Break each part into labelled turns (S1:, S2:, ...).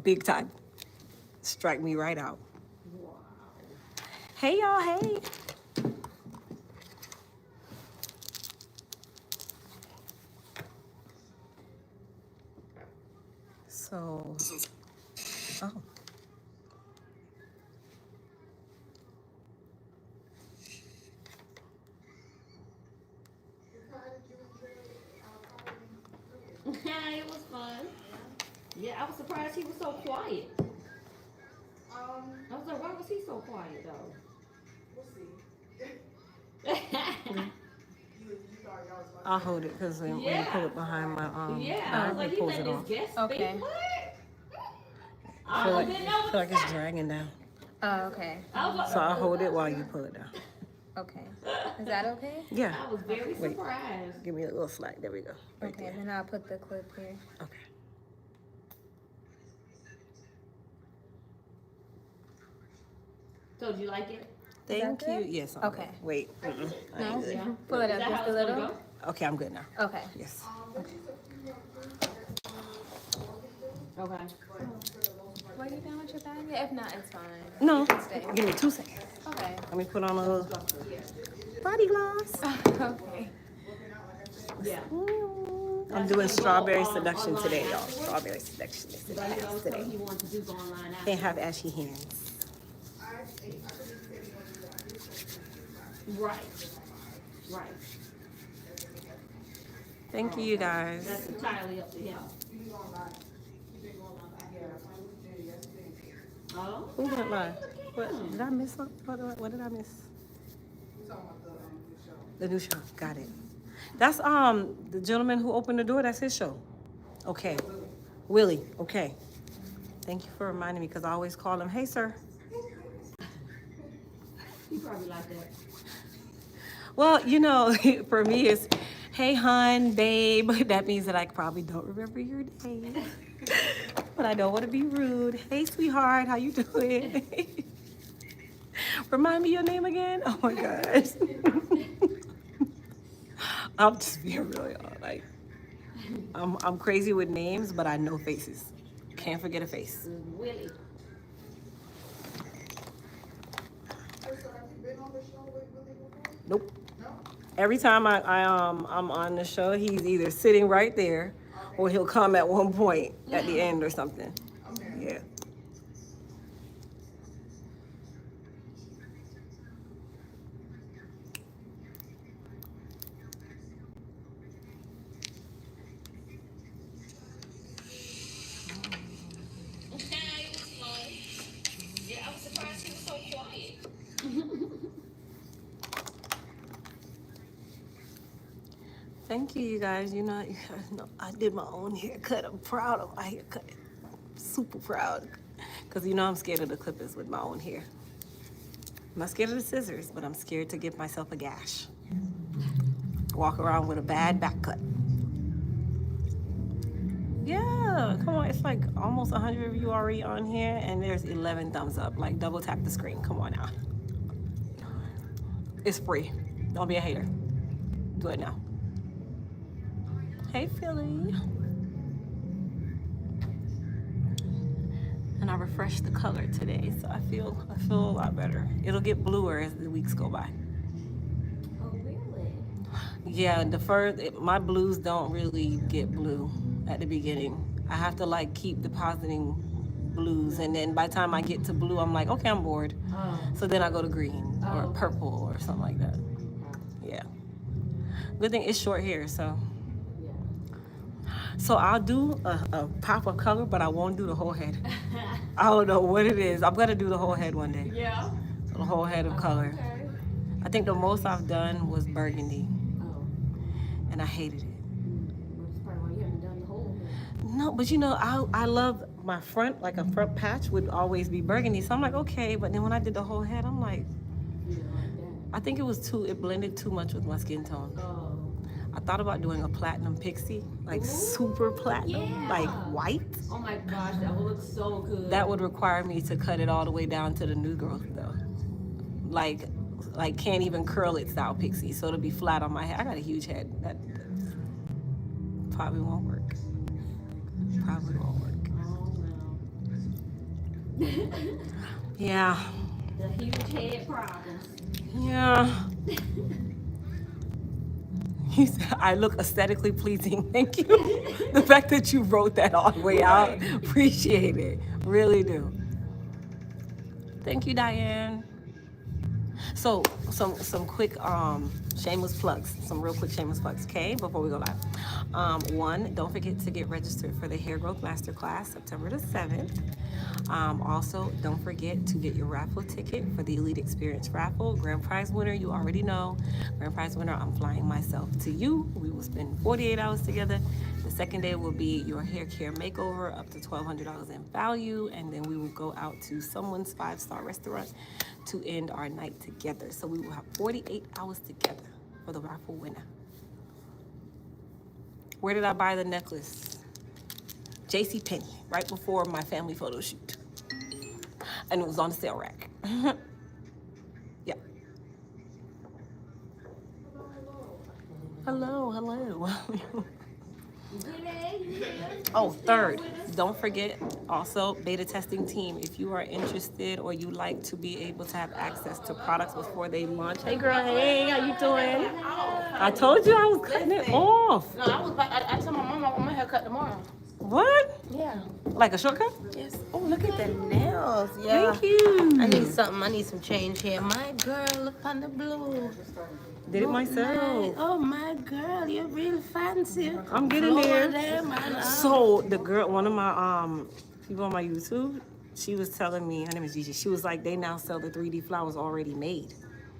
S1: big time. Strike me right out. Wow. Hey, y'all, hey. So, oh.
S2: It was fun. Yeah, I was surprised he was so quiet. I was like, why was he so quiet though? We'll see.
S1: I'll hold it because when you pull it behind my
S2: I was like, he let his guest speak. What?
S1: I feel like it's dragging down.
S3: Oh, okay.
S1: So I'll hold it while you pull it down.
S3: Okay. Is that okay?
S1: Yeah.
S2: I was very surprised.
S1: Give me a little slack. There we go.
S3: Right okay, then I'll put the clip here.
S1: Okay.
S2: So, do you like it?
S1: Thank you. Yes.
S3: Okay.
S1: Wait.
S3: No. Pull it up just a little.
S1: Okay, I'm good now.
S3: Okay.
S1: Yes.
S2: Okay.
S3: Were you done with your bag? Yeah, if not, it's fine.
S1: No. Give me 2 seconds.
S3: Okay.
S1: Let me put on a little body gloss.
S3: Okay.
S2: Yeah.
S1: I'm doing strawberry seduction today, y'all. Strawberry seduction today. Can't have ashy hands.
S2: Right. Right.
S1: Thank you, guys.
S2: That's entirely up to him. Oh.
S1: Who went live? What did I miss something? What did I miss? The new show. Got it. That's the gentleman who opened the door. That's his show. Okay. Willie. Okay. Thank you for reminding me because I always call him, hey, sir.
S2: He probably like that.
S1: Well, you know, for me it's, hey, hon, babe. That means that I probably don't remember your name. But I don't want to be rude. Hey, sweetheart, how you doing? Remind me your name again? Oh, my gosh. I'm just being really like, I'm crazy with names, but I know faces. Can't forget a face.
S2: Willie.
S1: Nope. Every time I'm on the show, he's either sitting right there or he'll come at one point at the end or something. Yeah.
S2: Yeah, I was surprised he was so quiet.
S1: Thank you, you guys. You know, I did my own haircut. I'm proud of my haircut. Super proud. Because, you know, I'm scared of the clippers with my own hair. I'm not scared of the scissors, but I'm scared to give myself a gash. Walk around with a bad back cut. Yeah, come on. It's like almost 100 of you already on here, and there's 11 thumbs up. Like, double tap the screen. Come on now. It's free. Don't be a hater. Do it now. Hey, Philly. And I refreshed the color today, so I feel a lot better. It'll get bluer as the weeks go by.
S2: Oh, really?
S1: Yeah, my blues don't really get blue at the beginning. I have to like keep depositing blues, and then by the time I get to blue, I'm like, okay, I'm bored.
S2: Oh.
S1: So then I go to green or purple or something like that. Yeah. Good thing it's short hair, so. So I'll do a pop of color, but I won't do the whole head. I don't know what it is. I'm gonna do the whole head one day.
S2: Yeah.
S1: So the whole head of color.
S2: Okay.
S1: I think the most I've done was burgundy.
S2: Oh.
S1: And I hated it.
S2: That's probably why you haven't done the whole head.
S1: No, but you know, I love my front, like a front patch would always be burgundy. So I'm like, okay, but then when I did the whole head, I'm like,
S2: You don't like that.
S1: I think it blended too much with my skin tone.
S2: Oh.
S1: I thought about doing a platinum pixie, like super platinum, like white.
S2: Oh my gosh, that would look so good.
S1: That would require me to cut it all the way down to the new growth though. Like can't even curl it style pixie, so it'll be flat on my head. I got a huge head. That probably won't work. Probably won't work.
S2: Oh no.
S1: Yeah.
S2: The huge head problems.
S1: Yeah. He said, I look aesthetically pleasing. Thank you. The fact that you wrote that all the way out, appreciate it. Really do. Thank you, Diane. So some quick shameless plugs, some real quick shameless plugs, okay, before we go live. One, don't forget to get registered for the Hair Growth Masterclass September the 7th. Also, don't forget to get your raffle ticket for the Elite Experience raffle. Grand prize winner, you already know. Grand prize winner, I'm flying myself to you. We will spend 48 hours together. The second day will be your hair care makeover, up to $1,200 in value, and then we will go out to someone's 5-star restaurant to end our night together. So we will have 48 hours together for the raffle winner. Where did I buy the necklace? JCPenney, right before my family photo shoot. And it was on the sale rack. Yeah. Hello, hello. Oh, third, don't forget also beta testing team. If you are interested or you like to be able to have access to products before they launch. Hey girl, hey, how you doing? I told you I was cutting it off.
S3: No, I told my mom I want my hair cut tomorrow.
S1: What?
S3: Yeah.
S1: Like a shortcut?
S3: Yes. Oh, look at the nails. Yeah.
S1: Thank you.
S3: I need something. I need some change here. My girl, look on the blue.
S1: Did it myself.
S3: Oh my girl, you're real fancy.
S1: I'm getting there.
S3: Man.
S1: So the girl, one of my people on my YouTube, she was telling me, her name is Gigi. She was like, they now sell the 3D flowers already made.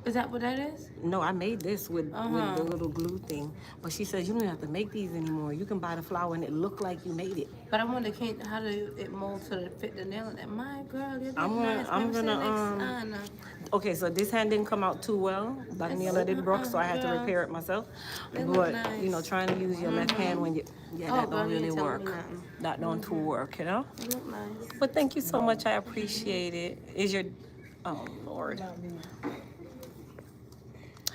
S3: Is that what that is?
S1: No, I made this with the little glue thing. But she says you don't have to make these anymore. You can buy the flower and it look like you made it.
S3: But I wonder how do it mold to fit the nail in it? My girl, you're nice.
S1: I'm gonna okay, so this hand didn't come out too well. Daniela did broke, so I had to repair it myself. But
S3: nice.
S1: you know, trying to use your left hand when you that don't really work. That don't work, you know?
S3: They look nice.
S1: But thank you so much. I appreciate it. Is your Lord.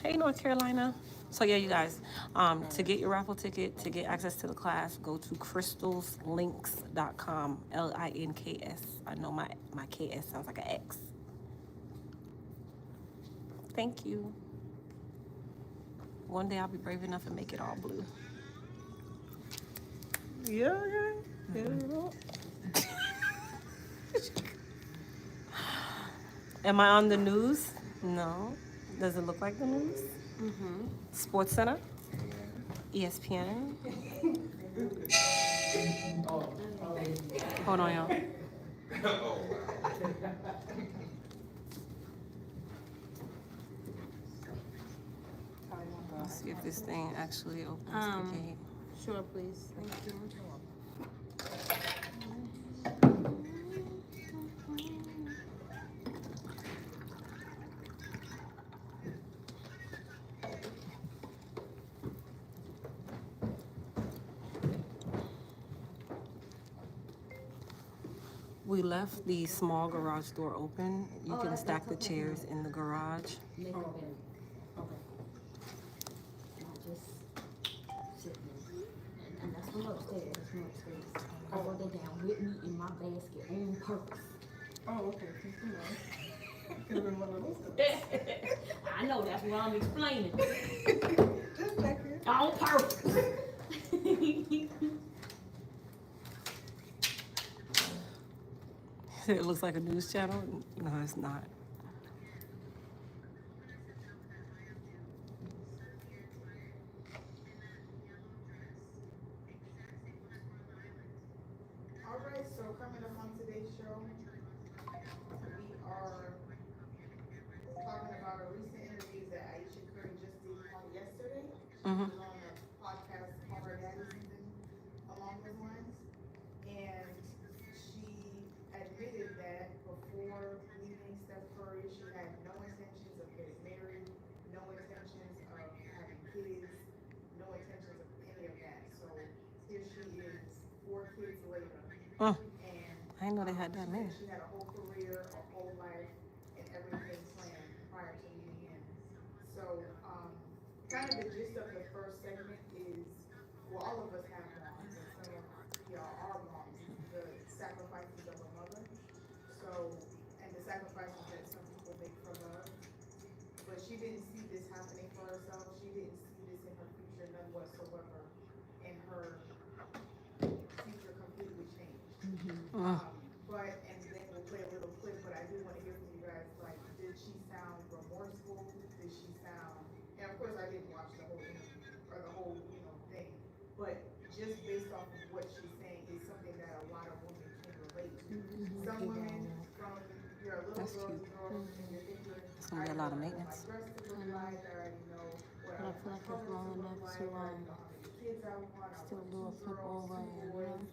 S1: Hey, North Carolina. So yeah, you guys, to get your raffle ticket, to get access to the class, go to crystalslinks.com, LINKS. I know my KS sounds like an X. Thank you. One day I'll be brave enough and make it all blue. Yeah. Am I on the news? No. Does it look like the news? Mm-hmm. Sports Center? ESPN? Hold on, y'all. Let's see if this thing actually opens the gate.
S3: Sure, please. Thank you.
S1: We left the small garage door open. You can stack the chairs in the garage.
S2: Okay. Just sitting there. And that's from upstairs. I wrote that down with me in my basket on purpose.
S3: Oh, okay.
S2: I know, that's what I'm explaining. On purpose.
S1: It looks like a news channel. No, it's not.
S4: All right, so coming up on today's show, we are talking about a recent interview that Aisha Curry just did on yesterday. She was on the podcast Call Her Daddy season along those lines. And she admitted that before leaving Steph Curry, she had no intentions of getting married, no intentions of having kids, no intentions of any of that. So here she is, 4 kids later.
S1: I didn't know they had that many.
S4: She had a whole career, a whole life, and everything planned prior to meeting him. So, kind of the gist of the first segment is, well, all of us have moms, and some of y'all are moms, the sacrifices of a mother. So, know, and the sacrifices that some people make for love. But she didn't see this happening for herself. She didn't see this in her future, none whatsoever. And her future completely changed. But, and then we'll play a little clip, but I do want to hear from you guys, like, did she sound remorseful? Did she sound, and of course I didn't watch the whole interview, or the whole, thing, but just based off of what she's saying is something that a lot of women can relate to. Some women, from you're a little
S1: That's
S4: girl,
S1: cute.
S4: you grow up and you're thinking,
S1: It's gonna be a lot of maintenance.
S4: my dress to look like, I already know what
S3: But I feel like it's long enough to
S4: I already know how many kids I want, I
S3: still
S4: want
S3: do a
S4: 2
S3: flip
S4: girls,
S3: over
S4: 2 boys,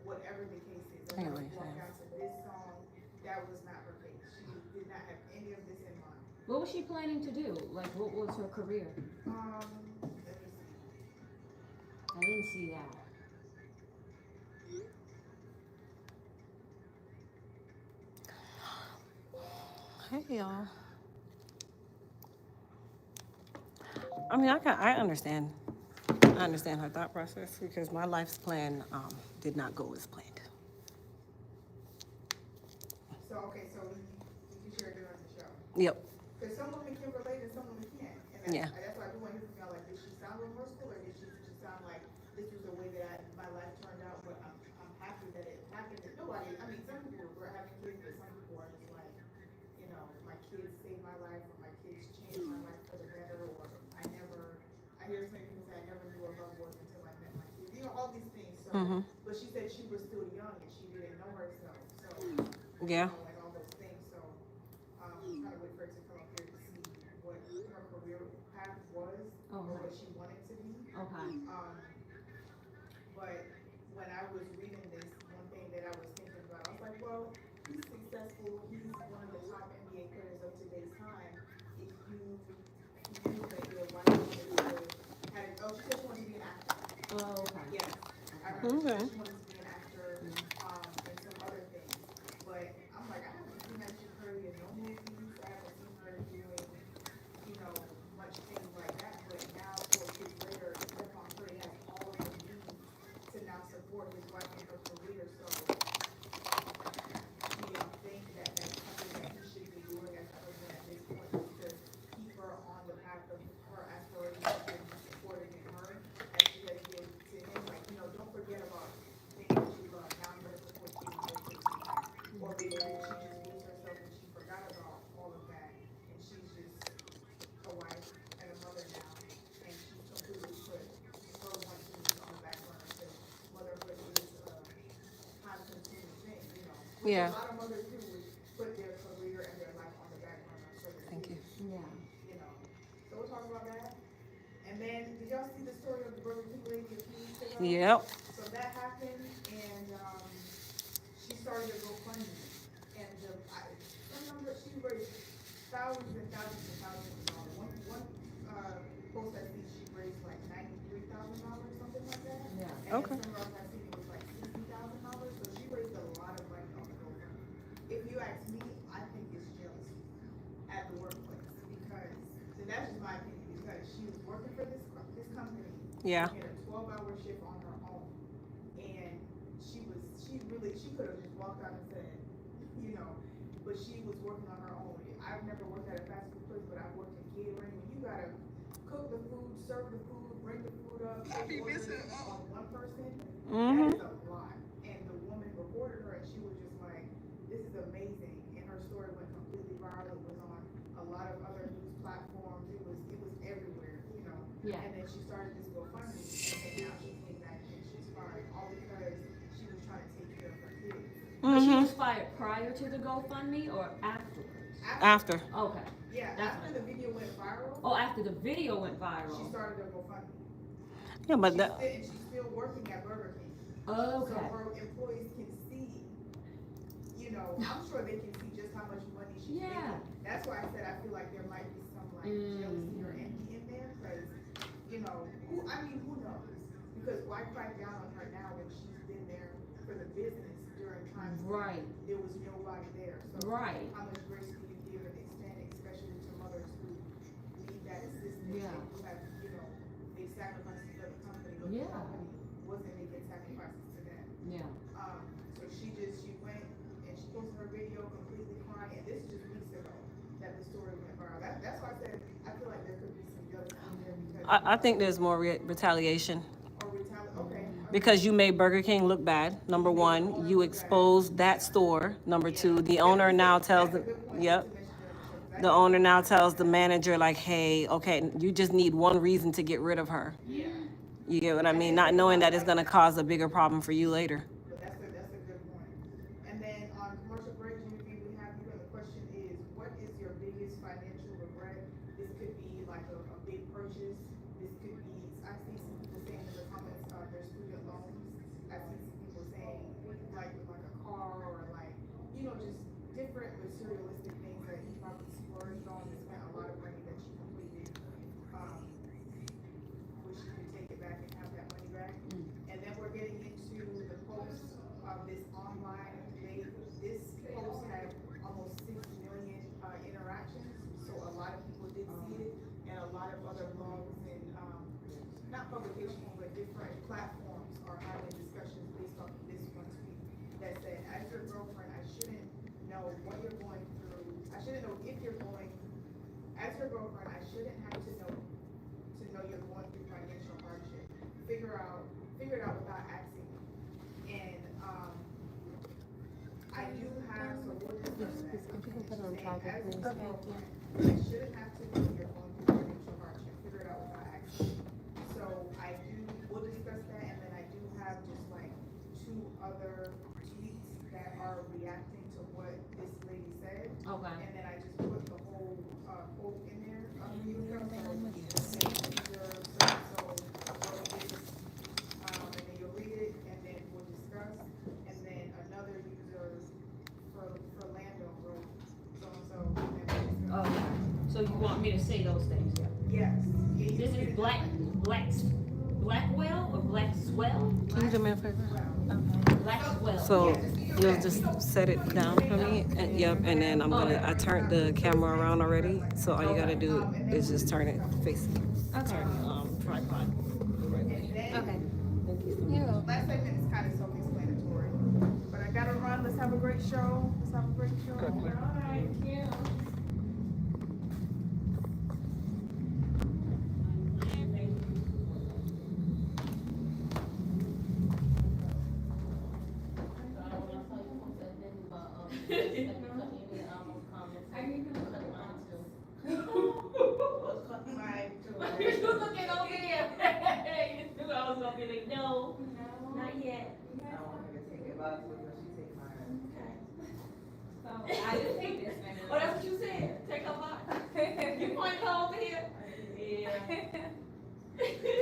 S4: whatever the case is.
S1: I get
S4: And
S1: what
S4: when
S1: you're
S4: we walked
S1: saying.
S4: out to this song, that was not her case. She did not have any of this in mind.
S2: What was she planning to do? Like, what was her career?
S4: Let me see.
S2: I didn't see that.
S1: Hey y'all. I mean, I understand. I understand her thought process because my life's plan did not go as planned.
S4: So, okay, so you can share during the show.
S1: Yep.
S4: Because some women can relate and some women can't. And that's why I do want to hear from y'all, like, did she sound remorseful or did she just sound like this was the way that my life turned out, but I'm happy that it happened. And nobody, I mean, some people were having kids, but some people are just like, my kids saved my life or my kids changed my life for the better, or I hear some people say I never knew what love was until I met my kids. All these things. So, but she said she was still young and she didn't know herself. So,
S1: Yeah.
S4: and all those things. So, I'm trying to wait for her to come up here to see what her career path was or what she wanted to be.
S2: Okay.
S4: But when I was reading this, one thing that I was thinking about, I was like, well, he's successful. He's one of the top NBA players of today's time. If you knew that your wife wanted to have, she just wanted to be an actor.
S2: Oh, okay.
S4: Yes. I remember
S1: Okay.
S4: she wanted to be an actor and some other things. But I'm like, I haven't seen that chick Curry in no movies. I haven't seen her doing, much things like that. But now, 4 years later, Stephon Curry has all of the means to now support his wife in her career. So, do you think that that's something that he should be doing as a husband at this point, to keep her on the path of her aspirations and supporting in her as she has given to him? Like, don't forget about things that you love. Now I'm going to support you in your things. Or maybe she just lose herself and she forgot about all of that, and she's just a wife and a mother now, and she's completely put her one thing on the back burner because motherhood is a time-consuming thing,
S1: Yeah.
S4: A lot of mothers do put their career and their life on the back burner for the
S1: Thank you.
S4: kids,
S2: Yeah.
S4: So we'll talk about that. And then, did y'all see the story of the Burger King lady a few weeks ago?
S1: Yep.
S4: So that happened, and she started a GoFundMe, and she raised thousands and thousands and thousands of dollars. One post I see, she raised like $93,000, something like that.
S2: Yeah.
S4: And
S1: Okay.
S4: then somewhere else I see it was like $60,000. So she raised a lot of money on the GoFundMe. If you ask me, I think it's jealousy at the workplace because, and that's just my opinion, because she was working for this company.
S1: Yeah.
S4: In a 12-hour shift on her own, and she could have just walked out and said, but she was working on her own. I've never worked at a fast food place, but I've worked in catering. When you gotta cook the food, serve the food, bring the food up, take orders on one person, that is a lot. And the woman reported her, and she was just like, "This is amazing." And her story went completely viral. It was on a lot of other news platforms. It was everywhere,
S2: Yeah.
S4: And then she started this GoFundMe, and then now she came back and she's fired, all because she was trying to take care of her kids.
S2: But she was fired prior to the GoFundMe or afterwards?
S1: After.
S2: Okay.
S4: Yeah, after the video went viral.
S2: Oh, after the video went viral.
S4: She started a GoFundMe.
S1: Yeah, but
S4: She's still working at Burger King.
S2: Okay.
S4: So her employees can see, I'm sure they can see just how much money she's making. That's why I said I feel like there might be some jealousy or envy in there, because, who knows? Because why crack down on her now when she's been there for the business during times when there was nobody there? So how much grace do you give and extend, especially to mothers who need that assistance?
S2: Yeah.
S4: And who have, made sacrifices for the company, but
S2: Yeah.
S4: the company wasn't making sacrifices to them.
S2: Yeah.
S4: So she went and she posted her borrow. That's why I said, I feel like there could be some guilt in there because.
S1: I think there's more retaliation.
S4: Or okay.
S1: Because you made Burger King look bad, number one. You exposed that store, number two. The owner now tells the, yep. The owner now tells the manager, like, hey, okay, you just need one reason to get rid of her.
S4: Yeah.
S1: You get what I mean? Not knowing that it's going to cause a bigger problem for you later.
S4: But that's a good point. And then on commercial break, Jimmy, we have you, and the question is, what is your biggest financial regret? This could be like a big purchase. This could be, I see some people saying in the comments, their student loans. I see some people saying like a car or like, just different materialistic things that he probably splurged on and spent a lot of money that you completely wish you could take it back and have that money back. And then we're getting into the post of this online. This post had almost 6 million interactions, so a lot of people did see it, and a lot of other blogs and not publications, but different platforms are having discussions based off of this one tweet that said, as your girlfriend, I shouldn't know what you're going through. I shouldn't know if you're going, as your girlfriend, I shouldn't have to know you're going through financial hardship. Figure it out without asking. And I do have, so we'll discuss that. As your girlfriend, I shouldn't have to know you're going through financial hardship. Figure it out without asking. So we'll discuss that, and then I do have just like 2 other tweets that are reacting to what this lady said.
S2: Okay.
S4: And then I just put the whole quote in there. And then you'll read it, and then we'll discuss. And then another user for Lando wrote so-and-so.
S2: Okay. So you want me to say those things?
S4: Yes.
S2: This is Blackwell or Blackswell?
S1: Can you do me a favor?
S2: Blackwell.
S1: So you'll just set it down for me, and yep, and then I turned the camera around already, so all you gotta do is just turn it facing.
S2: Okay.
S1: Tripod.
S2: Okay.
S4: Last segment is kind of self-explanatory, but I gotta run. Let's have a great show. All right. Yeah.
S2: I didn't take this man. Oh, that's what you said. Take her box. You point her over here. Yeah.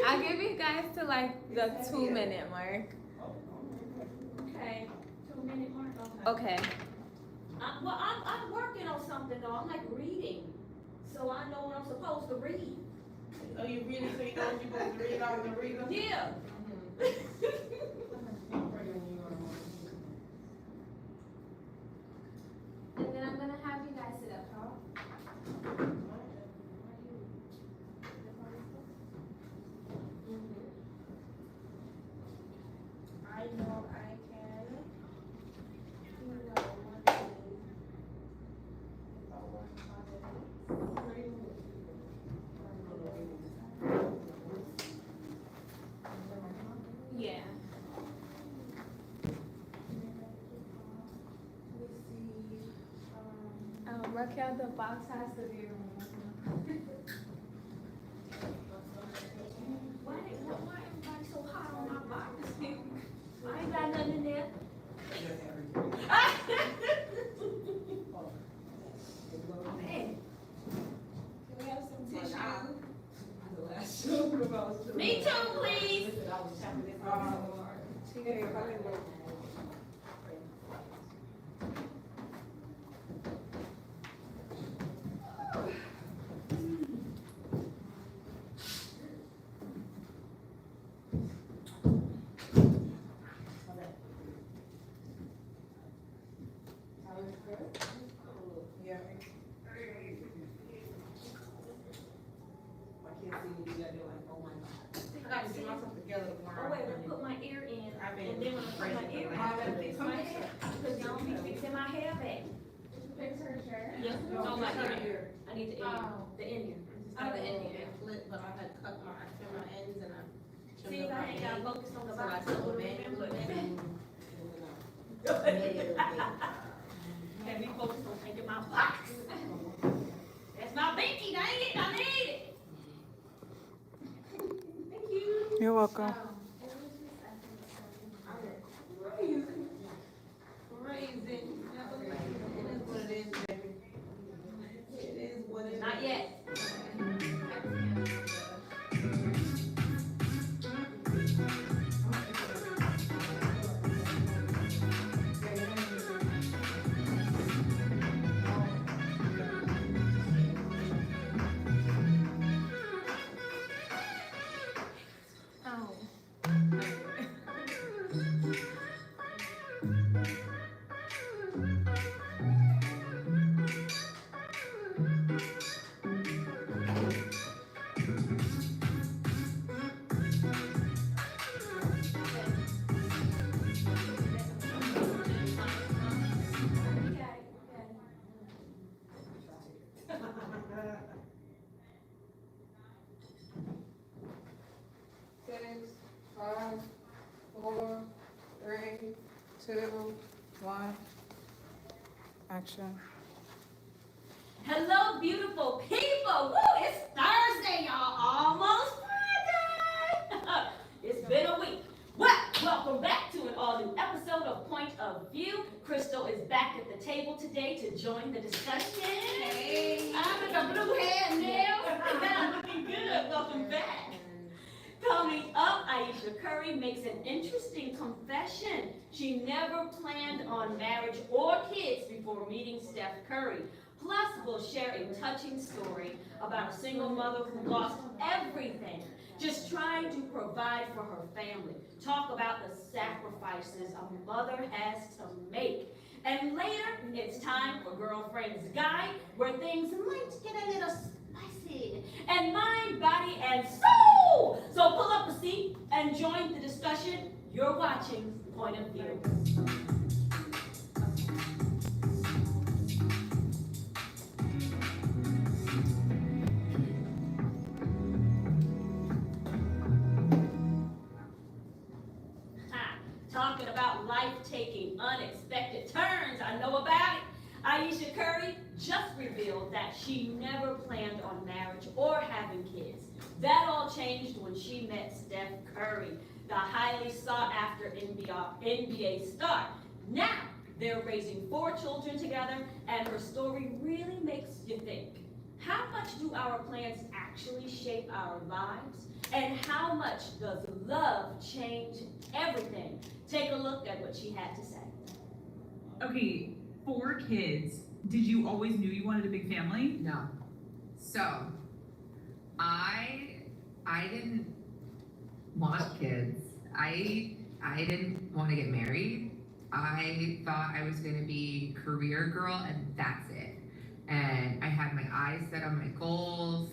S3: I'll give you guys to like the 2-minute mark.
S2: Okay. 2-minute mark.
S3: Okay.
S2: I'm working on something though. I'm like reading, so I know what I'm supposed to read.
S4: Oh, you reading so you know what you're supposed to read out the reader?
S2: Yeah.
S3: And then I'm gonna have you guys sit up tall.
S4: I know I can.
S3: Yeah. Raquel, the box has to be removed.
S2: Why everybody so hot on my box? I ain't got nothing in there. Man.
S3: Can we have some tissue?
S2: Me too, please.
S4: I gotta get myself together tomorrow.
S2: Oh, wait, I put my ear in, and then when I put my ear in, I gotta fix my hair, because y'all be fixing my hair back.
S4: Fix her shirt.
S2: Yes, no, like here. I need the Indian.
S4: Oh.
S2: The Indian.
S3: I'm the Indian flip, but I had cut my ends and I
S2: See, if I ain't got focused on the
S3: so I
S2: box,
S3: took
S2: I
S3: a
S2: would
S3: man
S2: remember.
S3: and
S2: Can't be focused on taking my box. That's my binky, dang it, I need it. Thank you.
S1: You're welcome.
S3: Crazy. It is what it is, baby. It is what it is.
S2: Not yet.
S3: Six, 5, 4, 3, 2, 1. Action.
S2: Hello, beautiful people. Woo, it's Thursday, y'all. Almost Friday. It's been a week. Well, welcome back to an all-new episode of Point of View. Crystal is back at the table today to join the discussion. Hey. I'm in the blue hair and nails. I'm looking good. Welcome back. Coming up, Aisha Curry makes an interesting confession. She never planned on marriage or kids before meeting Steph Curry. Plus, we'll share a touching story about a single mother who lost everything, just trying to provide for her family. Talk about the sacrifices a mother has to make. And later, it's time for Girlfriend's Guide, where things might get a little spicy. And mind, body, and soul! So pull up a seat and join the discussion. You're watching Point of View. Talking about life-taking, unexpected turns, I know about it. Aisha Curry just revealed that she never planned on marriage or having kids. That all changed when she met Steph Curry, the highly sought-after NBA star. Now, they're raising 4 children together, and her story really makes you think. How much do our plans actually shape our lives? And how much does love change everything? Take a look at what she had to say.
S5: Okay, 4 kids. Did you always knew you wanted a big family?
S6: No. So, I didn't want kids. I didn't want to get married. I thought I was going to be a career girl and that's it. And I had my eyes set on my goals.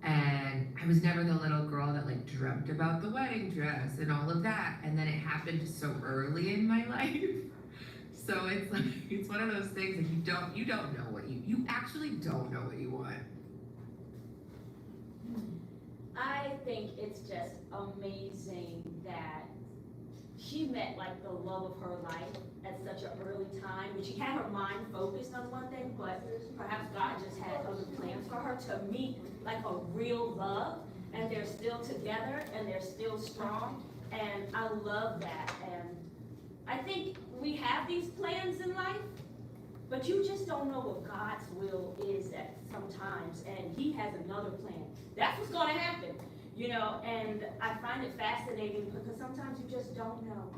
S6: And I was never the little girl that like dreamt about the wedding dress and all of that. And then it happened so early in my life. So it's like, it's one of those things that you don't know what you actually don't know what you want.
S2: I think it's just amazing that she met like the love of her life at such an early time. And she had her mind focused on one thing, but perhaps God just had other plans for her to meet like a real love. And they're still together and they're still strong. And I love that. And I think we have these plans in life, but you just don't know what God's will is at sometimes. And He has another plan. That's what's going to happen, you know. And I find it fascinating because sometimes you just don't know.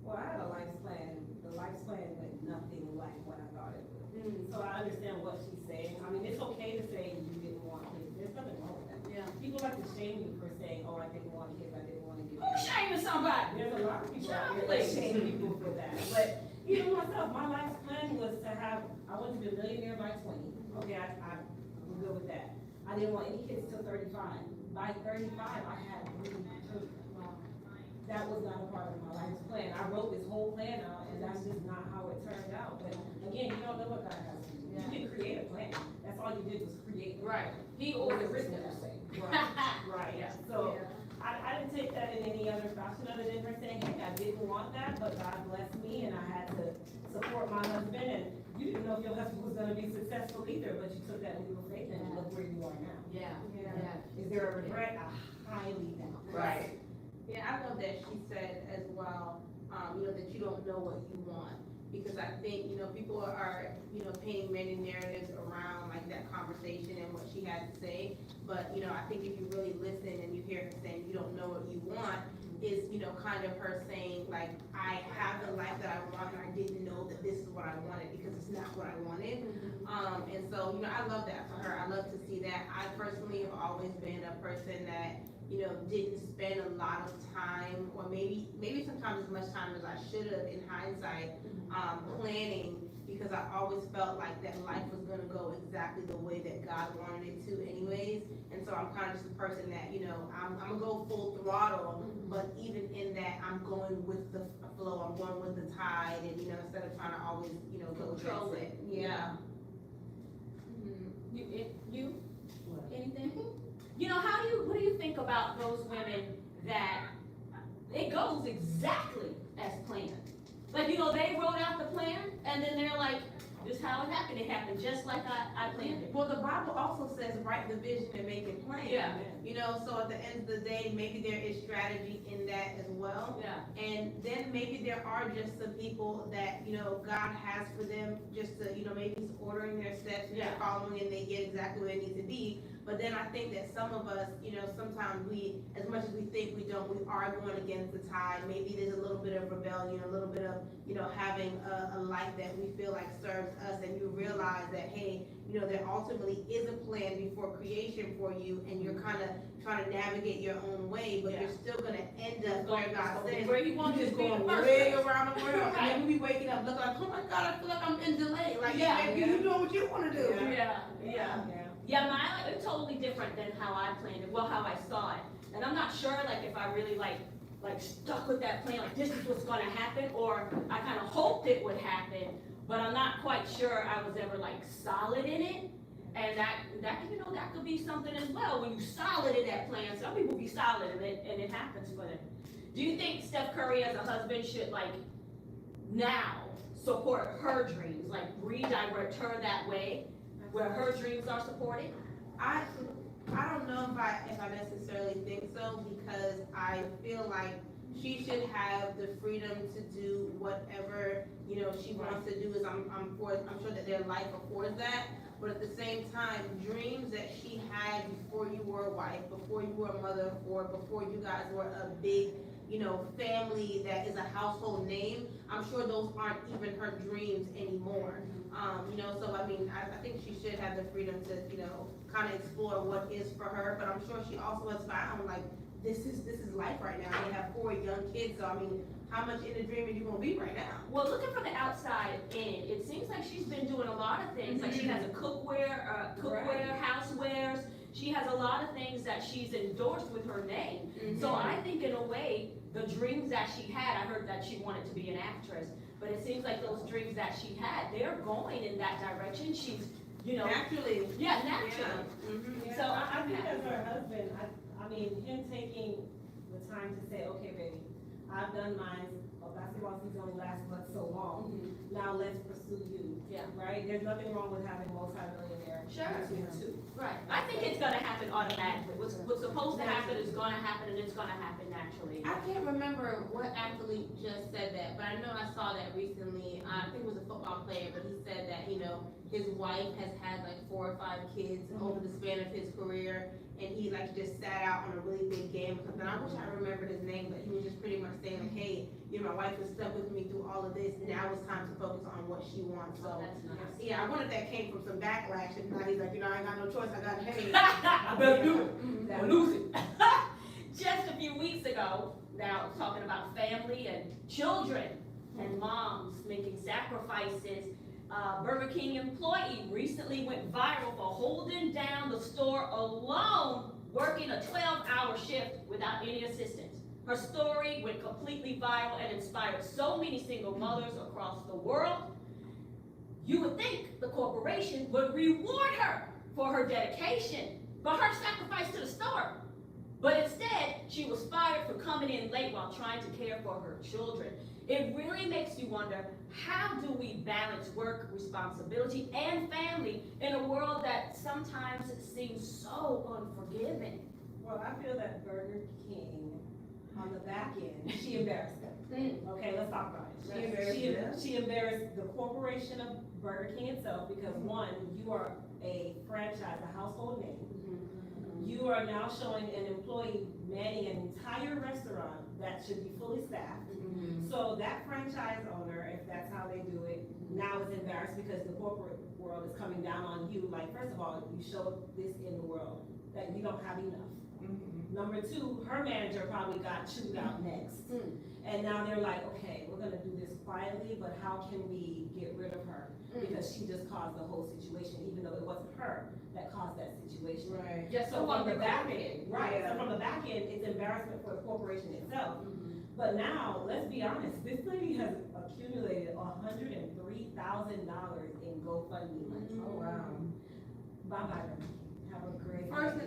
S7: Well, I had a life plan. The life plan went nothing like what I thought it would. So I understand what she's saying. I mean, it's okay to say you didn't want kids. There's nothing wrong with that.
S2: Yeah.
S7: People like to shame you for saying, oh, I didn't want kids, I didn't want to get
S2: Who's shaming somebody?
S7: There's a lot of people out here that shame people for that. But even myself, my life's plan was to have, I wanted to be a millionaire by 20. Okay, I'm good with that. I didn't want any kids till 35. By 35, I had 3 children. That was not a part of my life's plan. I wrote this whole plan out, and that's just not how it turned out. But again, you don't know what God has create a plan. That's all you did was create.
S2: Right. He
S7: Or
S2: ordered
S7: the
S2: written
S7: written
S2: essay.
S7: Right,
S2: Yeah.
S7: so I didn't take that in any other fashion other than her saying, hey, I didn't want that, but God blessed me and I had to support my husband, and you didn't know if your husband was gonna be successful either, but you took that leap of faith and look where you are now.
S2: Yeah.
S7: Is there a regret? I highly doubt.
S2: Right.
S3: Yeah, I love that she said as well, that you don't know what you want. Because I think, people are, painting many narratives around like that conversation and what she had to say. But, I think if you really listen and you hear her saying you don't know what you want, is, kind of her saying like, I have the life that I want and I didn't know that this is what I wanted because it's not what I wanted. And so, I love that for her. I love to see that. I personally have always been a person that, didn't spend a lot of time, or maybe sometimes as much time as I should have in hindsight, planning, because I always felt like that life was gonna go exactly the way that God wanted it to anyways. And so I'm kind of just a person that, I'm gonna go full throttle, but even in that, I'm going with the flow, I'm going with the tide, and, instead of trying to always, go
S2: Control
S3: against it. Yeah.
S2: You, anything? What do you think about those women that it goes exactly as planned? Like, they wrote out the plan and then they're like, this is how it happened. It happened just like I planned it.
S3: Well, the Bible also says write the vision and make it plain.
S2: Yeah.
S3: So at the end of the day, maybe there is strategy in that as well.
S2: Yeah.
S3: And then maybe there are just some people that, God has for them just to, maybe he's ordering their steps and they're following and they get exactly where it needs to be. But then I think that some of us, sometimes we, as much as we think we don't, we are going against the tide. Maybe there's a little bit of rebellion, a little bit of, having a life that we feel like serves us, and you realize that, hey, there ultimately is a plan before creation for you, and you're kind of trying to navigate your own way, but you're still going to end up where God says.
S2: Where he wants you
S3: just
S2: to be
S3: going
S2: in the first
S3: way
S2: place.
S3: around the world, and then we be waking up looking like, oh my God, I feel like I'm in delay. Like, maybe you doing what you want to do.
S2: Yeah, it's totally different than how I planned it, well, how I saw it. And I'm not sure, if I really, stuck with that plan, this is what's gonna happen, or I kind of hoped it would happen, but I'm not quite sure I was ever, solid in it. And that could be something as well, when you're solid in that plan. Some people be solid in it, and it happens for them. Do you think Steph Curry as a husband should, now support her dreams, redirect her that way, where her dreams are supported?
S3: I don't know if I necessarily think so, because I feel like she should have the freedom to do whatever, she wants to do. I'm sure that their life affords that. But at the same time, dreams that she had before you were a wife, before you were a mother, or before you guys were a big, family that is a household name, I'm sure those aren't even her dreams anymore. So I think she should have the freedom to, kind of explore what is for her, but I'm sure she also has found, this is life right now. They have 4 young kids, so how much in the dream are you gonna be right now?
S2: Well, looking from the outside in, it seems like she's been doing a lot of things. Like, she has a cookware, housewares. She has a lot of things that she's endorsed with her name. So I think in a way, the dreams that she had, I heard that she wanted to be an actress, but it seems like those dreams that she had, they're going in that direction. She's,
S3: Naturally.
S2: Yeah, naturally.
S7: Yeah, so I think as her husband, him taking the time to say, okay, baby, I've done mine. Basketball season only lasts but so long. Now let's pursue you.
S2: Yeah.
S7: Right? There's nothing wrong with having multi-millionaire between the two.
S2: Right. I think it's gonna happen automatically. What's supposed to happen is gonna happen, and it's gonna happen naturally.
S3: I can't remember what athlete just said that, but I know I saw that recently. I think it was a football player, but he said that, his wife has had 4 or 5 kids over the span of his career, and he just sat out on a really big game or something. I wish I remembered his name, but he was just pretty much saying hey, my wife was stuck with me through all of this. Now it's time to focus on what she wants. So
S2: that's nice.
S3: yeah, I wonder if that came from some backlash. And now he's like, I ain't got no choice. I got to hang.
S2: I better do it. Or lose it. Just a few weeks ago, now talking about family and children and moms making sacrifices. Burger King employee recently went viral for holding down the store alone, working a 12-hour shift without any assistance. Her story went completely viral and inspired so many single mothers across the world. You would think the corporation would reward her for her dedication, for her sacrifice to the store. But instead, she was fired for coming in late while trying to care for her children. It really makes you wonder, how do we balance work, responsibility, and family in a world that sometimes seems so unforgiving?
S7: Well, I feel that Burger King, on the back end, she embarrassed them. Okay, let's talk about it. She embarrassed the corporation of Burger King itself because one, you are a franchise, a household name. You are now showing an employee manning an entire restaurant that should be fully staffed. So that franchise owner, if that's how they do it, now is embarrassed because the corporate world is coming down on you. Like, first of all, you showed this in the world, that you don't have enough. Number two, her manager probably got chewed out next. And now they're like, okay, we're gonna do this quietly, but how can we get rid of her? Because she just caused the whole situation, even though it wasn't her that caused that situation.
S3: Right.
S2: Just
S7: So from the back
S2: end,
S7: end, right, so from the back end, it's embarrassment for the corporation itself. But now, let's be honest, this lady has accumulated $103,000 in GoFundMe money.
S3: Oh, wow.
S7: Bye-bye, Burger King. Have a great
S3: First,
S7: day.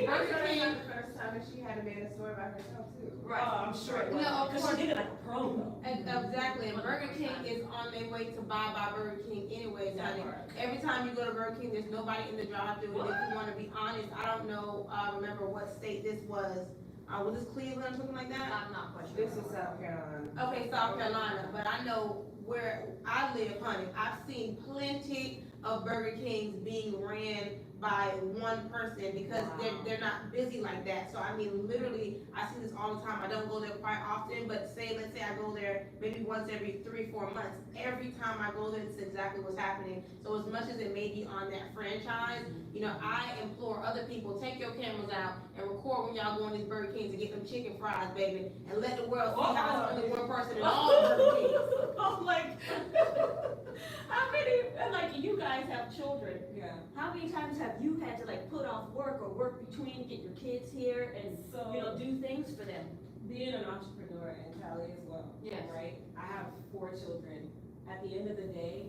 S3: Burger King, not the first time that she had made a story about herself too.
S2: Right.
S7: Oh, I'm sure it was,
S3: No, of
S7: because
S3: course.
S7: she did it like a pro though.
S3: Exactly, and Burger King is on their way to buy Burger King anyways, honey. Every time you go to Burger King, there's nobody in the drive-thru, and if you wanna be honest, I don't know, remember what state this was this Cleveland or something like that?
S2: I'm not quite sure.
S3: This is South Carolina. Okay, South Carolina, but I know where I live, honey, I've seen plenty of Burger Kings being ran by one person because they're not busy like that. So I mean, literally, I see this all the time. I don't go there quite often, but let's say I go there maybe once every 3-4 months. Every time I go there, it's exactly what's happening. So as much as it may be on that franchise, you know, I implore other people, take your cameras out and record when y'all go in these Burger Kings and get them chicken fries, baby, and let the world see how it's only one person in all Burger Kings.
S7: I'm like,
S2: How many, like, you guys have children.
S7: yeah.
S2: How many times have you had to like put off work or work between to get your kids here and,
S7: So,
S2: you know, do things for them?
S7: being an entrepreneur and Callie as well.
S2: Yes.
S7: Right? I have 4 children. At the end of the day,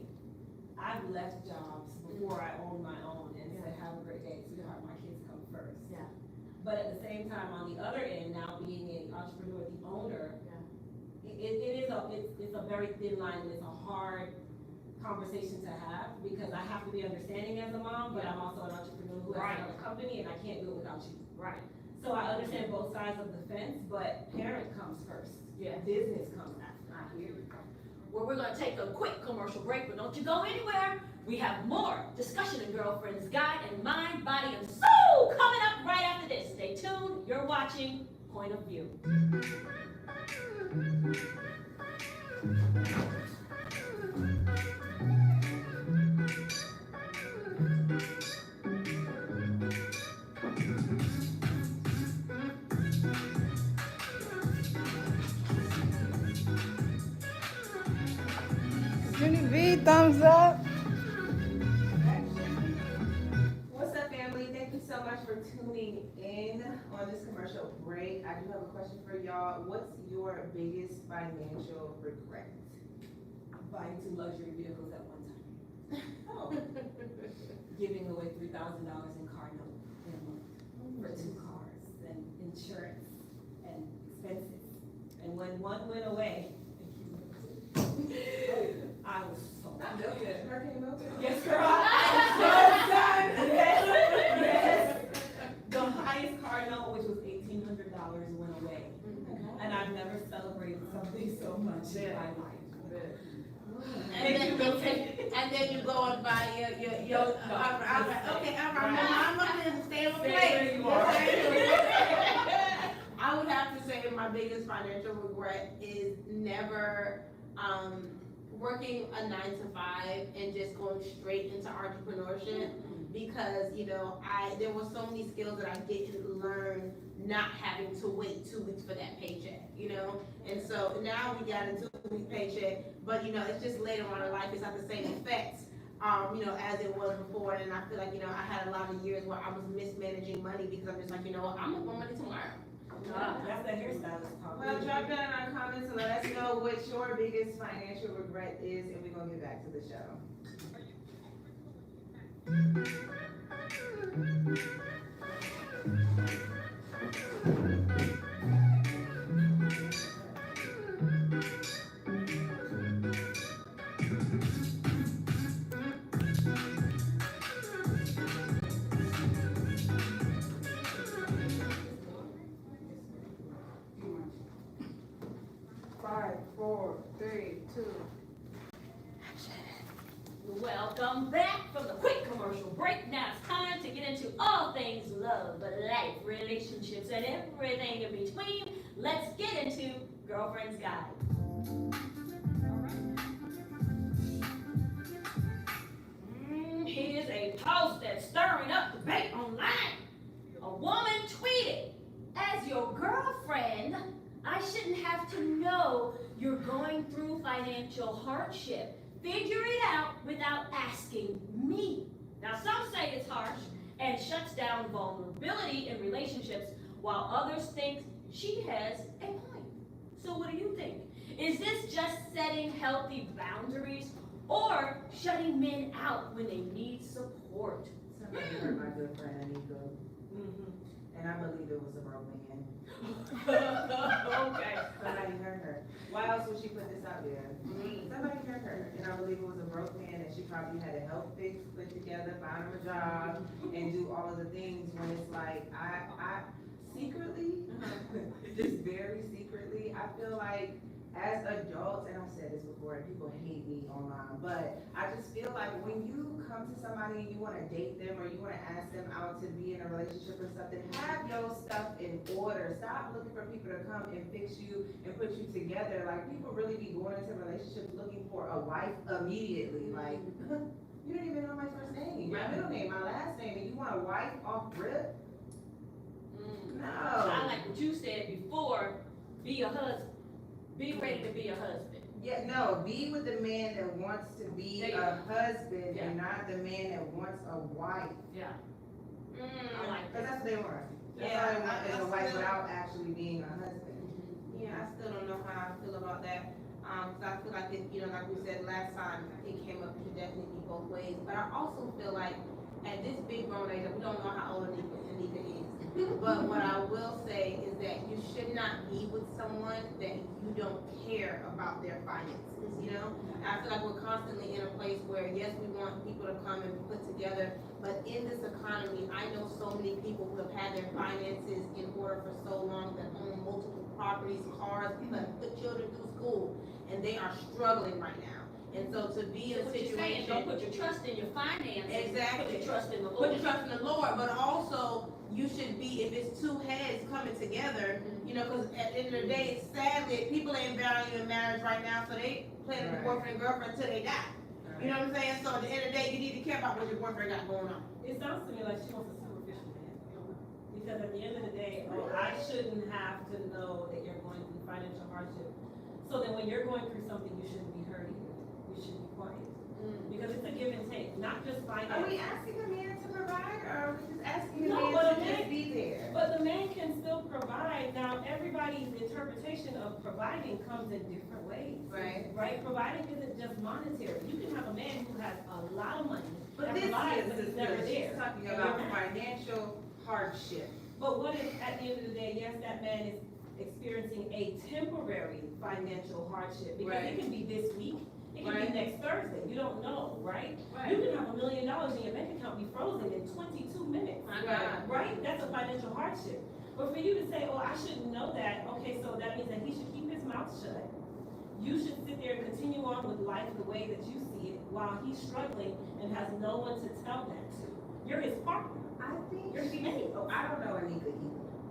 S7: I've left jobs before I owned my own and said, have a great day, sweetheart, my kids come first.
S2: Yeah.
S7: But at the same time, on the other end, now being an entrepreneur, the owner, it's a very thin line and it's a hard conversation to have because I have to be understanding as a mom, but I'm also an entrepreneur who has another company and I can't do it without you.
S2: Right.
S7: So I understand both sides of the fence, but parent comes first.
S2: Yeah.
S7: Business comes after.
S2: I hear you. Well, we're gonna take a quick commercial break, but don't you go anywhere. We have more discussion in Girlfriend's Guide and Mind, Body, and Soul coming up right after this. Stay tuned. You're watching Point of View.
S8: Junie B, thumbs up.
S3: What's up, family? Thank you so much for tuning in on this commercial break. I do have a question for y'all. What's your biggest financial regret?
S7: Buying 2 luxury vehicles at one time.
S3: Oh.
S7: Giving away $3,000 in car note in a month for 2 cars and insurance and expenses. And when one went away, I was so
S3: Milton. Hurricane Milton?
S7: Yes, girl. Yes. The highest car note, which was $1,800, went away. And I've never celebrated something so much in my life.
S3: And then you go and buy your okay, I'm gonna stay in my place.
S7: Stay where you are.
S3: I would have to say my biggest financial regret is never working a 9-to-5 and just going straight into entrepreneurship because, you know, there were so many skills that I didn't learn not having to wait 2 weeks for that paycheck, you know? And so now we got a 2-week paycheck, but you know, it's just later on in life, it's not the same effects, you know, as it was before. And I feel like, you know, I had a lot of years where I was mismanaging money because I'm just like, you know what, I'm gonna want money tomorrow.
S7: That's the hairstylist talk.
S3: Well, drop down in our comments and let us know what your biggest financial regret is, and we're gonna get back to the show.
S4: Five, four, three, two.
S2: Welcome back from the quick commercial break. Now it's time to get into all things love, life, relationships, and everything in between. Let's get into Girlfriend's Guide. Here's a post that's stirring up debate online. A woman tweeted, "As your girlfriend, I shouldn't have to know you're going through financial hardship. Figure it out without asking me." Now, some say it's harsh and shuts down vulnerability in relationships, while others think she has a point. So what do you think? Is this just setting healthy boundaries or shutting men out when they need support?
S3: Somebody hurt my good friend Anika, and I believe it was a broke man.
S2: Okay.
S3: Somebody hurt her. Why else would she put this out there? Somebody hurt her, and I believe it was a broke man, and she probably had a health fix put together, find him a job, and do all of the things. When it's like, I secretly, just very secretly, I feel like as adults, and I've said this before, and people hate me online, but I just feel like when you come to somebody and you want to date them or you want to ask them out to be in a relationship or something, have your stuff in order. Stop looking for people to come and fix you and put you together. Like, people really be going into relationships looking for a wife immediately. Like, you don't even know my first name, my middle name, my last name, and you want a wife off rip? No.
S2: I like what you said before, be a husband. Be ready to be a husband.
S3: Yeah, no, be with the man that wants to be a husband and not the man that wants a wife.
S2: Yeah. I like
S3: Cause that's what they want. That's
S4: Yeah,
S3: all they want is
S4: I
S3: a wife
S4: still-
S3: without actually being a husband. Yeah,
S4: I still don't know how I feel about that. 'Cause I feel like it, like we said last time, it came up, it should definitely be both ways. But I also feel like at this big grown age, we don't know how old Anika is. But what I will say is that you should not be with someone that you don't care about their finances, you know? I feel like we're constantly in a place where, yes, we want people to come and put together, but in this economy, I know so many people who have had their finances in order for so long, that own multiple properties, cars, people have put children through school, and they are struggling right now. And so to be in a
S2: What you're saying,
S4: situation.
S2: don't put your trust in your finances.
S4: Exactly.
S2: Put your trust in the
S4: Put
S2: Lord.
S4: your trust in the Lord, but also you should be, if it's two heads coming together, because at the end of the day, sadly, people ain't valuing marriage right now, so they playing with boyfriend and girlfriend till they die. You know what I'm saying? So at the end of the day, you need to care about what your boyfriend got going on.
S7: It sounds to me like she wants a superficial man. Because at the end of the day, I shouldn't have to know that you're going through financial hardship. So then when you're going through something, you shouldn't be hurting. You should be quiet. Because it's a give and take, not just finance.
S3: Are we asking a man to provide, or are we just asking a
S7: No,
S3: man
S7: but
S3: to
S7: a man-
S3: just be there?
S7: But the man can still provide. Now, everybody's interpretation of providing comes in different ways.
S4: Right.
S7: Right? Providing isn't just monetary. You can have a man who has a lot of money
S3: But
S7: and
S3: this
S7: provides, but
S3: is,
S7: he's never there.
S3: she's talking
S7: And
S3: about
S7: you're not.
S3: financial hardship.
S7: But what if, at the end of the day, yes, that man is experiencing a temporary financial hardship? Because
S3: Right.
S7: it can be this week, it can
S3: Right.
S7: be next Thursday, you don't know, right? You can have $1 million in your bank account be frozen in 22 minutes.
S4: My God.
S7: Right? That's a financial hardship. But for you to say, oh, I shouldn't know that, okay, so that means that he should keep his mouth shut. You should sit there and continue on with life the way that you see it while he's struggling and has no one to tell that to. You're his partner.
S3: I think
S7: You're
S3: she,
S7: mate.
S3: I don't know Anika either,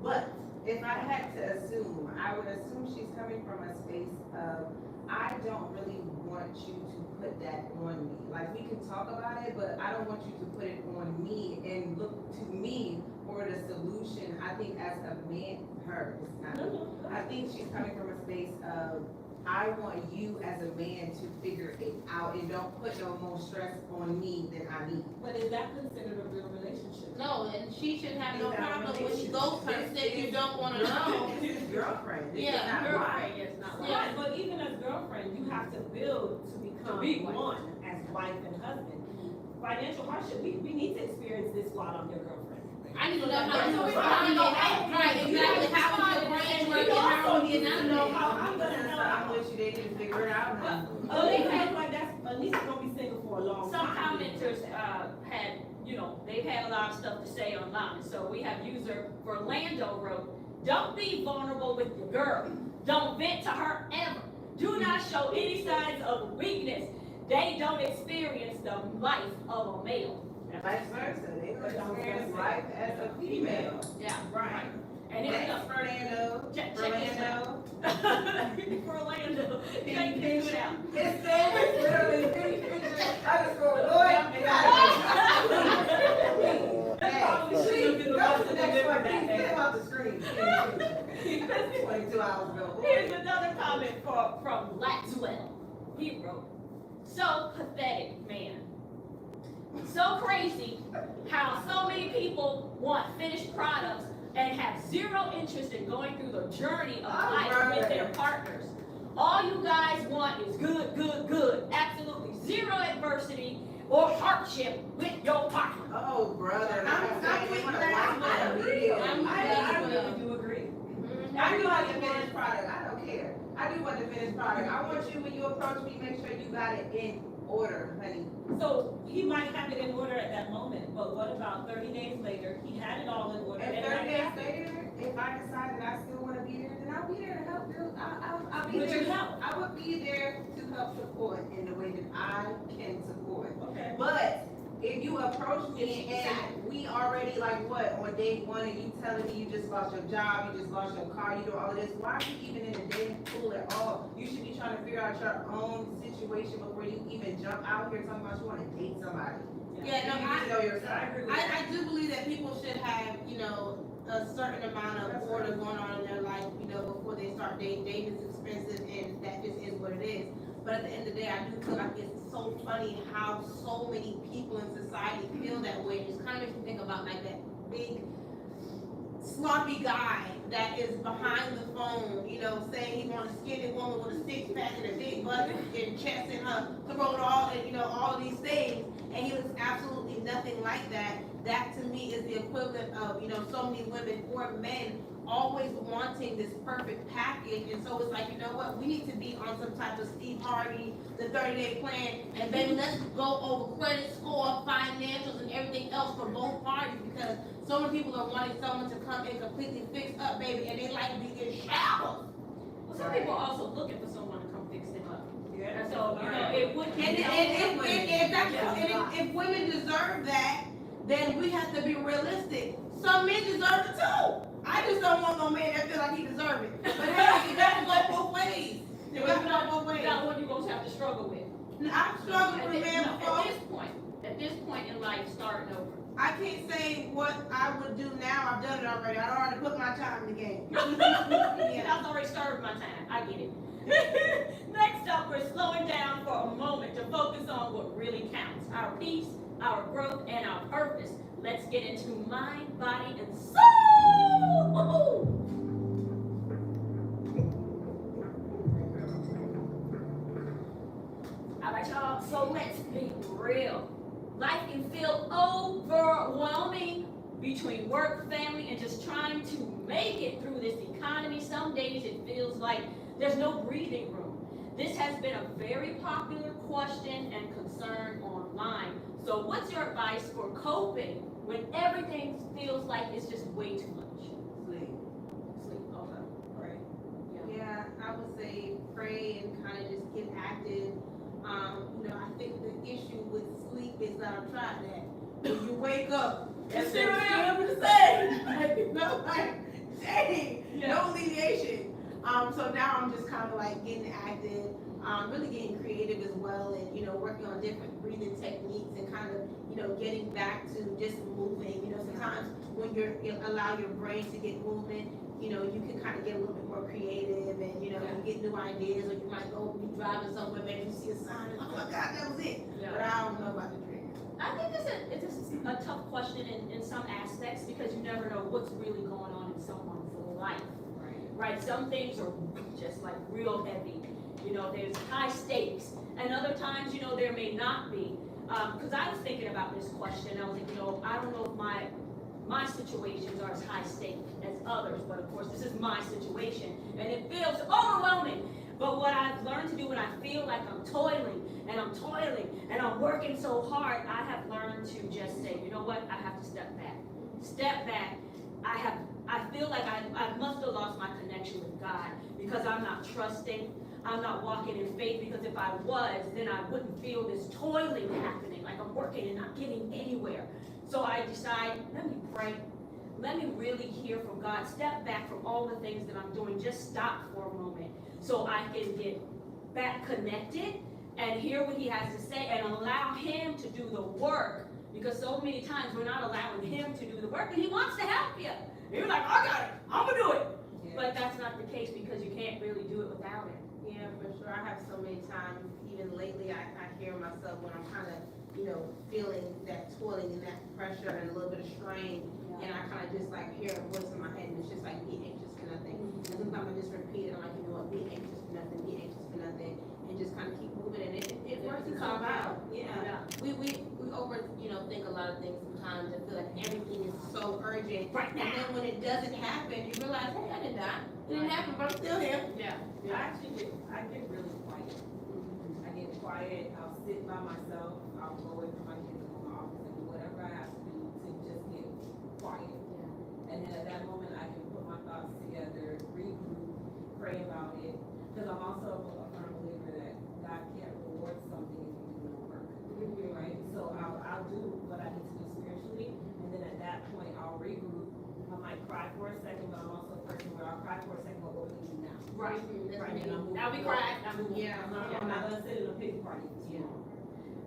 S3: but if I had to assume, I would assume she's coming from a space of, I don't really want you to put that on me. Like, we can talk about it, but I don't want you to put it on me and look to me for the solution. I think as a man, her, it's not me. I think she's coming from a space of, I want you as a man to figure it out and don't put no more stress on me than I need.
S7: But is that considered a real relationship?
S3: No, and she should have no
S4: Is that
S3: problem when you
S4: relationship?
S3: go her and say you don't wanna know.
S4: This is girlfriend. This is
S3: Yeah,
S4: not
S3: girlfriend,
S4: wife.
S3: yes, not wife.
S7: Right, but even as girlfriend, you have to build to become one as wife and husband. Financial hardship, we need to experience this while I'm your girlfriend.
S3: I need to know how
S7: Right,
S3: to
S7: so
S3: do
S7: we
S3: it.
S7: find out
S3: Right, exactly, how is your brain working, how are you
S7: to know how I'm gonna know.
S4: I'm with you, they need to figure it out now.
S7: At least like that's, at least it's gonna be single for a long
S2: Some
S7: time.
S2: commenters, had, they've had a lot of stuff to say online. So we have user Orlando wrote, don't be vulnerable with your girl. Don't vent to her ever. Do not show any signs of weakness. They don't experience the life of a male.
S4: And vice versa, they could experience life as a female.
S2: Yeah,
S7: Right.
S2: And it's
S4: Thanks, Fernando.
S2: check this out.
S4: Fernando.
S2: Orlando, check this out.
S4: It says literally any picture. I just go, Lord, get out of here. Hey, please, go to the next one. Please get him off the screen. 22 hours ago.
S2: Here's another comment from Laxwell. He wrote, so pathetic, man. So crazy how so many people want finished products and have zero interest in going through the journey of life with their partners. All you guys want is good, good, good. Absolutely zero adversity or hardship with your partner.
S4: Oh, brother.
S3: I'm with
S4: I
S3: really
S7: do agree.
S4: I do want the finished product. I don't care. I do want the finished product. I want you, when you approach me, make sure you got it in order, honey.
S7: So he might have it in order at that moment, but what about 30 days later, he had it all in order?
S4: And
S7: and
S4: 30
S7: I
S4: days
S7: got it.
S4: later, if I decide that I still want to be there, then I'll be there to help build. I'll be
S7: Would
S4: there.
S7: you help?
S4: I would be there to help support in the way that I can support.
S7: Okay.
S4: But if you approach me and we already like what, on day one, and you telling me you just lost your job, you just lost your car, you do all of this, why are you even in the dating pool at all? You should be trying to figure out your own situation before you even jump out here talking about you want to date somebody.
S3: Yeah, no,
S4: You need to know yourself.
S3: I do believe that people should have, a certain amount of order going on in their life, before they start dating. Dating is expensive and that just is what it is. But at the end of the day, I do feel like it's so funny how so many people in society feel that way. It just kind of makes me think about like that big sloppy guy that is behind the phone, saying he wants a skinny woman with a six pack and a big butt and chest and her throat all, and all of these things. And he looks absolutely nothing like that. That to me is the equivalent of, so many women or men always wanting this perfect package. And so it's like, you know what, we need to be on some type of Steve Harvey, the 30-day plan, and baby, let's go over credit score, financials, and everything else for both parties, because so many people are wanting someone to come and completely fix up, baby, and they like to be in shambles.
S2: Well, some people are also looking for someone to come fix them up.
S7: Yeah.
S2: And so, it would be.
S3: And if women deserve that, then we have to be realistic. Some men deserve it too. I just don't want no man that feel like he deserves it. But hey, it gotta go both ways. It gotta go both ways.
S2: That's what you're going to have to struggle with.
S3: I've struggled with men before.
S2: At this point in life, starting over.
S3: I can't say what I would do now. I've done it already. I already put my time in the game. Yeah.
S2: I've already served my time. I get it. Next up, we're slowing down for a moment to focus on what really counts. Our peace, our growth, and our purpose. Let's get into mind, body, and soul. Woo-hoo! All right, y'all. So let's be real. Life can feel overwhelming between work, family, and just trying to make it through this economy. Some days it feels like there's no breathing room. This has been a very popular question and concern online. So what's your advice for coping when everything feels like it's just way too much?
S3: Sleep.
S2: Sleep, okay.
S7: Right.
S3: Yeah, I would say pray and kind of just get active. I think the issue with sleep is that I'm trying that. When you wake up, it's still the same. Dang, no alleviation. So now I'm just kind of like getting active, really getting creative as well, and working on different breathing techniques and kind of getting back to just moving. Sometimes when you allow your brain to get moving, you know, you can kind of get a little bit more creative and, you know, you get new ideas, or you might go be driving somewhere, maybe you see a sign and, oh my God, that was it. But I don't know about the dream.
S2: I think it's a tough question in some aspects because you never know what's really going on in someone's life. Right? Some things are just like real heavy. You know, there's high stakes. And other times, you know, there may not be. Because I was thinking about this question. I was like, you know, I don't know if my situations are as high stake as others, but of course this is my situation and it feels overwhelming. But what I've learned to do when I feel like I'm toiling and I'm working so hard, I have learned to just say, you know what, I have to step back. Step back. I feel like I must have lost my connection with God because I'm not trusting. I'm not walking in faith, because if I was, then I wouldn't feel this toiling happening, like I'm working and not getting anywhere. So I decide, let me pray. Let me really hear from God. Step back from all the things that I'm doing. Just stop for a moment so I can get back connected and hear what he has to say and allow him to do the work. Because so many times we're not allowing him to do the work, and he wants to help you. You're like, I got it. I'm going to do it. Yeah. But that's not the case because you can't really do it without him.
S3: Yeah, for sure. I have so many times, even lately, I hear myself when I'm kind of, you know, feeling that toiling and that pressure and a little bit of strain. Yeah. And I kind of just like hear a voice in my head, and it's just like, be anxious for nothing. And sometimes I just repeat it, I'm like, you know what, be anxious for nothing, be anxious for nothing. And just kind of keep moving, and it works itself out. Yeah. We over, you know, think a lot of things sometimes and feel like everything is so urgent. Right now. And then when it doesn't happen, you realize, hey, I didn't die. It didn't happen, but I'm still here.
S7: Yeah. I get really quiet. I get quiet. I'll sit by myself. I'll go away from my kids and go to my office and do whatever I have to do to just get quiet. Yeah. And then at that moment, I can put my thoughts together, regroup, pray about it. Because I'm also a firm believer that God can't reward something if you do no work. Right? So I'll do what I need to do spiritually, and then at that point, I'll regroup. I might cry for a second, but I'm also a person where I'll cry for a second, but what do we do now?
S3: Right.
S2: Now we cry.
S3: Yeah.
S7: I'm not gonna sit in a pity party.
S2: Yeah.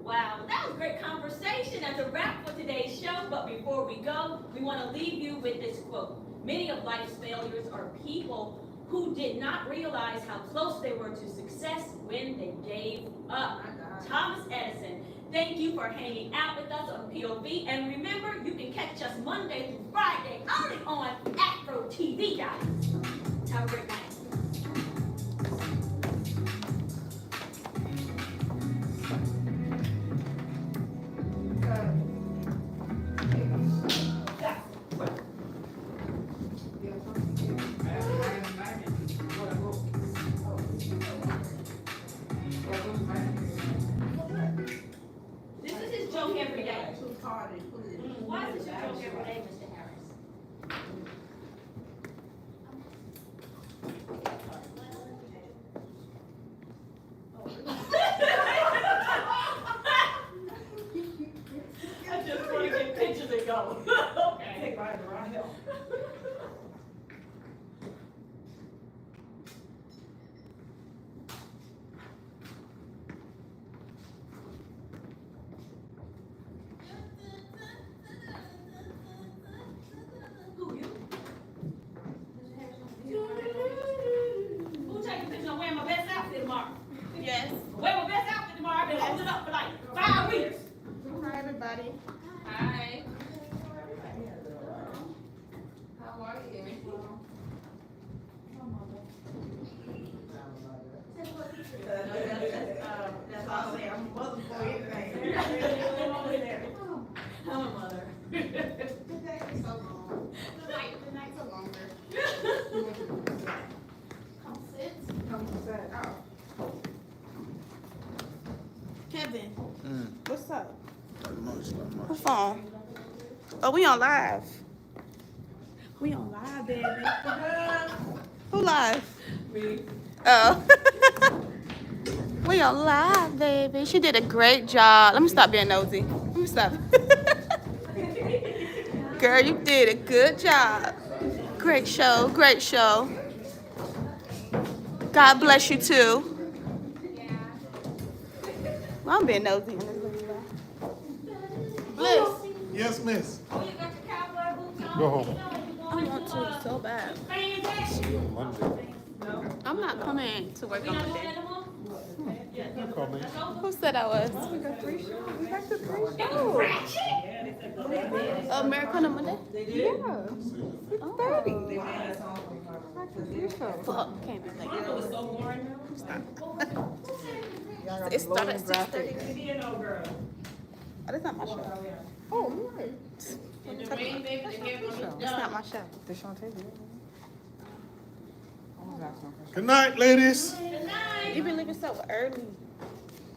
S2: Wow, that was a great conversation. That's a wrap for today's show. But before we go, we want to leave you with this quote. Many of life's failures are people who did not realize how close they were to success when they gave up. Thomas Edison. Thank you for hanging out with us on POV. And remember, you can catch us Monday through Friday only on AfroTv, guys. Have a great night. Why is it your joke every day, Mr. Harris? I just want to get pictures and go. Okay. Take right around here.
S3: Yes.
S2: Wear my best outfit tomorrow. I've been holding up for like 5 weeks.
S3: Hi, everybody.
S2: Hi.
S3: How are you? That's all I say. I'm a mother for anything.
S2: I'm a mother.
S3: The day is so long. The nights are longer. Come sit. Come sit. Oh. Kevin, what's up? What phone? Oh, we on live. We on live, baby. Who live?
S7: Me.
S3: Oh. We on live, baby. She did a great job. Let me stop being nosy. Let me stop. Girl, you did a good job. Great show, great show. God bless you too. Well, I'm being nosy in this video. Bliss.
S9: Yes, miss.
S2: Oh, you got your cowboy boots on?
S9: Go home.
S2: You know what you going
S8: want to so bad.
S2: Fantastic.
S9: Monday.
S8: I'm not coming to work
S2: We
S8: on
S2: not
S8: Monday.
S2: doing that no more?
S9: You call me.
S8: Who said I was? We got 3 shows. We got the 3 shows.
S2: Ratchet?
S8: Americana Monday?
S1: Yeah. 6:30.
S8: Fuck, can't be like that.
S7: was so boring.
S8: It started at 6:30.
S7: Girl.
S8: Oh, that's not my show.
S1: Oh, you're right.
S8: That's not my show.
S9: Good night, ladies.
S8: You been leaving so early.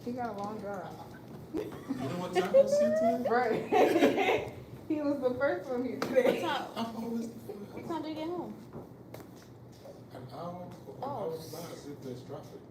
S1: He got a long drive.
S9: You know what time it's today?
S1: Right. He was the first one here today.
S9: I'm always
S8: What time do you get home?
S9: an hour last if there's traffic.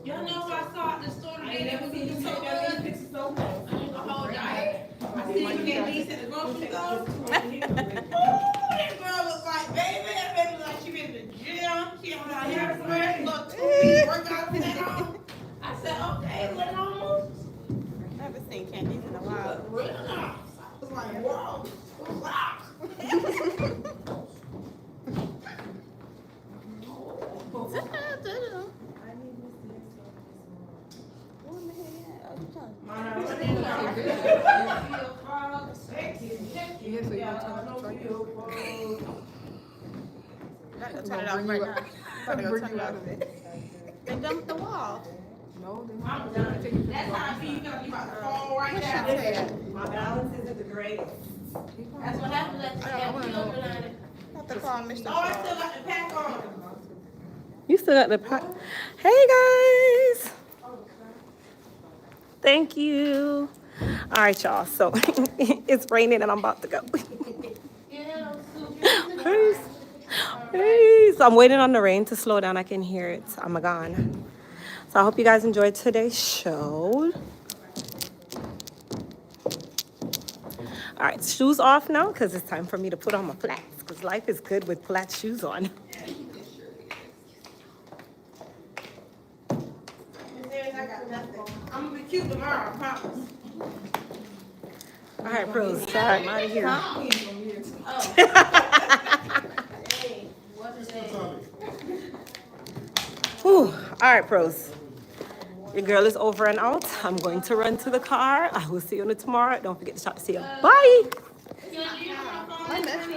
S3: Y'all know who I saw at the store
S7: I
S3: today
S7: ain't
S3: that
S7: never
S3: was
S7: seen you
S3: eating so
S7: take that many
S3: good?
S7: pictures so close.
S3: The whole diet. I seen him get these at the grocery store. Ooh, that girl was like, baby, that baby was like, she been to the gym. She had her hair square, look 2 weeks workout at home. I said, okay, let it on.
S8: I haven't seen Candice in a while.
S3: Real nice. I was like, whoa, wow.
S8: Turn it off right now. Gotta go turn it off. They dumped the wall.
S3: I'm done. That's how I feel. You gotta be about to fall right down.
S7: My balance isn't the greatest.
S3: That's what happens at the children.
S8: Have to call Mr.
S3: Oh, I still got the pack on.
S1: You still got the pot. Hey guys. Thank you. All right, y'all. So it's raining and I'm about to go. Peace. Peace. I'm waiting on the rain to slow down. I can hear it. I'm gone. So I hope you guys enjoyed today's show. All right, shoes off now because it's time for me to put on my flats because life is good with flat shoes on.
S3: I got nothing. I'm gonna be cute tomorrow, I promise.
S1: All right, bros. All right, I'm out of here.
S3: Hey, what's the day?
S1: Whew. All right, pros. Your girl is over and out. I'm going to run to the car. I will see you on tomorrow. Don't forget to see you. Bye.